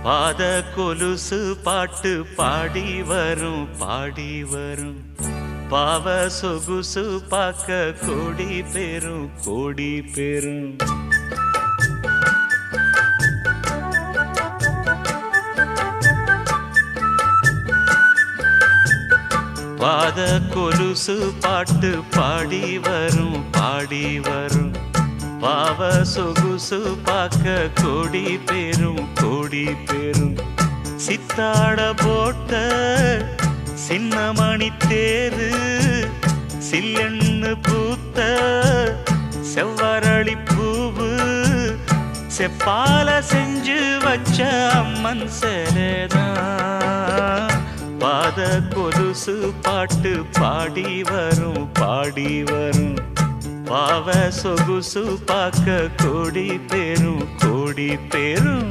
பாத கொலுசு பாட்டு பாடி வரும் பாடி வரும். பாவ சொகுசு பார்க்க கோடி பேரும் கோடி பேரும். பாத கொலுசு பாட்டு பாடி வரும் பாடி வரும். பாவ சொகுசு பார்க்க கோடி பேரும் கோடி பேரும். சித்தாட போட்ட சின்னமணி தேரு சில்லெண்ணு பூத்த செவ்வரளி பூவு செப்பால செஞ்சு வச்ச அம்மன் சேலேதான். பாத கொலுசு பாட்டு பாடி வரும் பாடி வரும். பாவ சொகுசு பார்க்க கோடி பேரும் கோடி பேரும்.